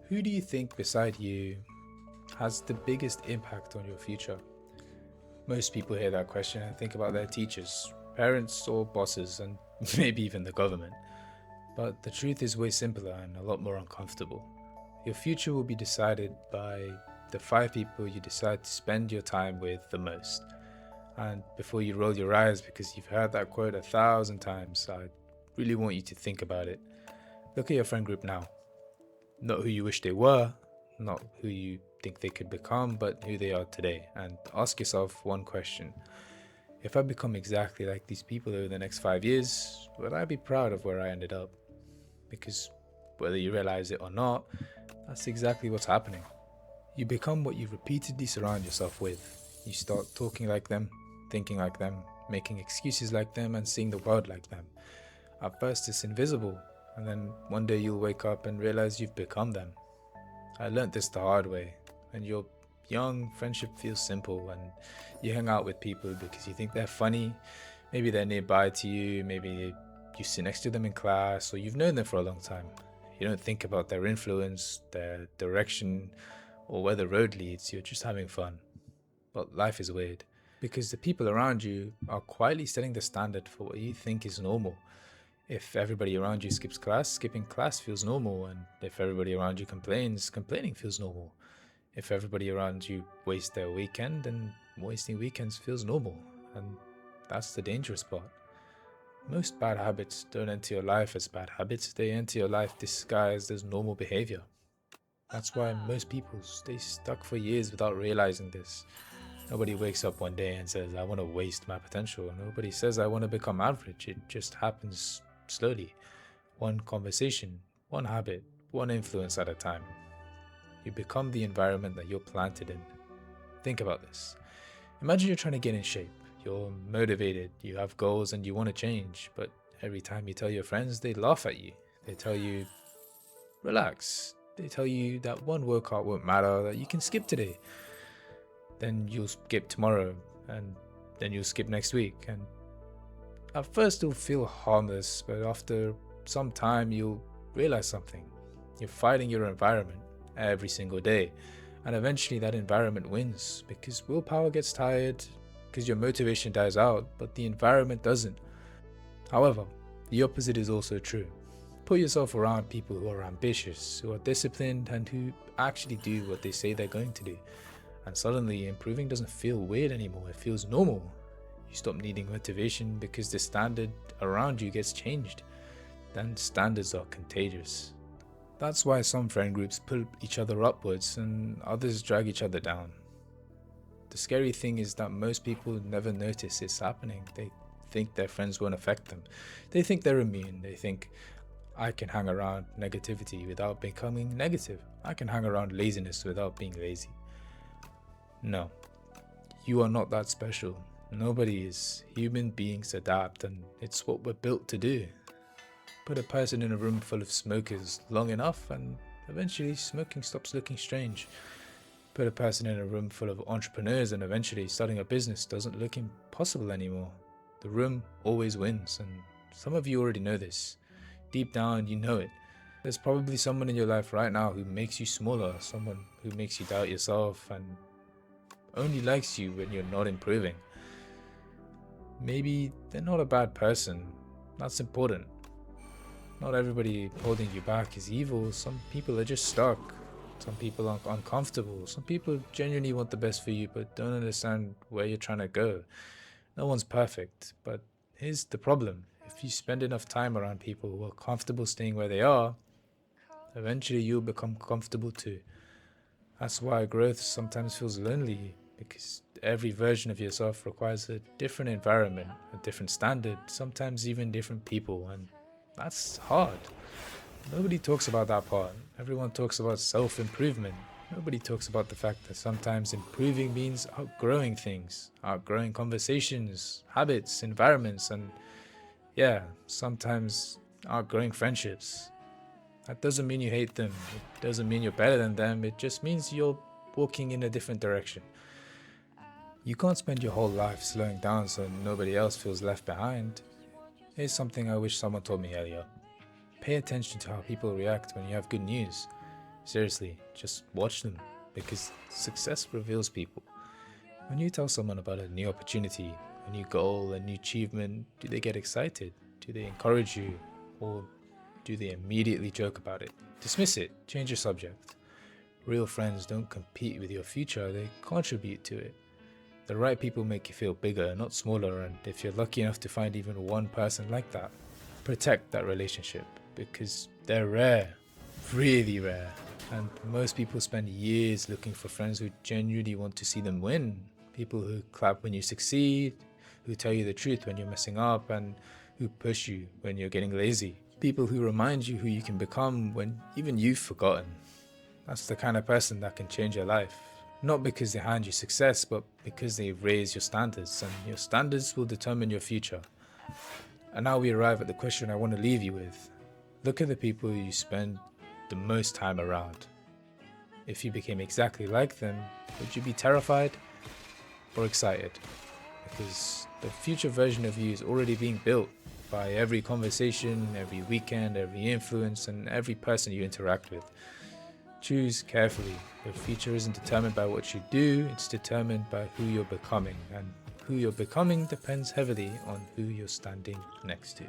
Who do you think beside you has the biggest impact on your future? Most people hear that question and think about their teachers, parents, or bosses, and maybe even the government. But the truth is way simpler and a lot more uncomfortable. Your future will be decided by the 5 people you decide to spend your time with the most. And before you roll your eyes because you've heard that quote 1,000 times, I really want you to think about it. Look at your friend group now. Not who you wish they were, not who you think they could become, but who they are today. And ask yourself one question. If I become exactly like these people over the next 5 years, would I be proud of where I ended up? Because whether you realize it or not, that's exactly what's happening. You become what you repeatedly surround yourself with. You start talking like them, thinking like them, making excuses like them, and seeing the world like them. At first, it's invisible, and then one day you'll wake up and realize you've become them. I learnt this the hard way. When you're young, friendship feels simple, and you hang out with people because you think they're funny. Maybe they're nearby to you, maybe you sit next to them in class, or you've known them for a long time. You don't think about their influence, their direction, or where the road leads. You're just having fun. But life is weird, because the people around you are quietly setting the standard for what you think is normal. If everybody around you skips class, skipping class feels normal, and if everybody around you complains, complaining feels normal. If everybody around you wastes their weekend, then wasting weekends feels normal, and that's the dangerous part. Most bad habits don't enter your life as bad habits, they enter your life disguised as normal behavior. That's why most people stay stuck for years without realizing this. Nobody wakes up one day and says, I want to waste my potential. Nobody says, I want to become average. It just happens slowly. One conversation, one habit, one influence at a time. You become the environment that you're planted in. Think about this. Imagine you're trying to get in shape. You're motivated, you have goals, and you want to change. But every time you tell your friends, they laugh at you. They tell you, relax. They tell you that one workout won't matter, that you can skip today. Then you'll skip tomorrow, and then you'll skip next week. And at first it'll feel harmless, but after some time you'll realize something. You're fighting your environment every single day, and eventually that environment wins because willpower gets tired, because your motivation dies out, but the environment doesn't. However, the opposite is also true. Put yourself around people who are ambitious, who are disciplined, and who actually do what they say they're going to do. And suddenly improving doesn't feel weird anymore, it feels normal. You stop needing motivation because the standard around you gets changed. Then standards are contagious. That's why some friend groups pull each other upwards and others drag each other down. The scary thing is that most people never notice it's happening. They think their friends won't affect them. They think they're immune. They think, I can hang around negativity without becoming negative. I can hang around laziness without being lazy. No, you are not that special. Nobody is. Human beings adapt, and it's what we're built to do. Put a person in a room full of smokers long enough, and eventually smoking stops looking strange. Put a person in a room full of entrepreneurs, and eventually starting a business doesn't look impossible anymore. The room always wins, and some of you already know this. Deep down, you know it. There's probably someone in your life right now who makes you smaller, someone who makes you doubt yourself, and only likes you when you're not improving. Maybe they're not a bad person. That's important. Not everybody holding you back is evil. Some people are just stuck. Some people are uncomfortable. Some people genuinely want the best for you but don't understand where you're trying to go. No one's perfect, but here's the problem. If you spend enough time around people who are comfortable staying where they are, eventually you'll become comfortable too. That's why growth sometimes feels lonely, because every version of yourself requires a different environment, a different standard, sometimes even different people, and that's hard. Nobody talks about that part. Everyone talks about self-improvement. Nobody talks about the fact that sometimes improving means outgrowing things, outgrowing conversations, habits, environments, and yeah, sometimes outgrowing friendships. That doesn't mean you hate them. It doesn't mean you're better than them. It just means you're walking in a different direction. You can't spend your whole life slowing down so nobody else feels left behind. Here's something I wish someone told me earlier. Pay attention to how people react when you have good news. Seriously, just watch them, because success reveals people. When you tell someone about a new opportunity, a new goal, a new achievement, do they get excited? Do they encourage you? Or do they immediately joke about it? Dismiss it, change your subject. Real friends don't compete with your future, they contribute to it. The right people make you feel bigger, not smaller, and if you're lucky enough to find even one person like that, protect that relationship, because they're rare, really rare. And most people spend years looking for friends who genuinely want to see them win. People who clap when you succeed, who tell you the truth when you're messing up, and who push you when you're getting lazy. People who remind you who you can become when even you've forgotten. That's the kind of person that can change your life. Not because they hand you success, but because they raise your standards, and your standards will determine your future. And now we arrive at the question I want to leave you with. Look at the people you spend the most time around. If you became exactly like them, would you be terrified or excited? Because the future version of you is already being built by every conversation, every weekend, every influence, and every person you interact with. Choose carefully. Your future isn't determined by what you do, it's determined by who you're becoming. And who you're becoming depends heavily on who you're standing next to.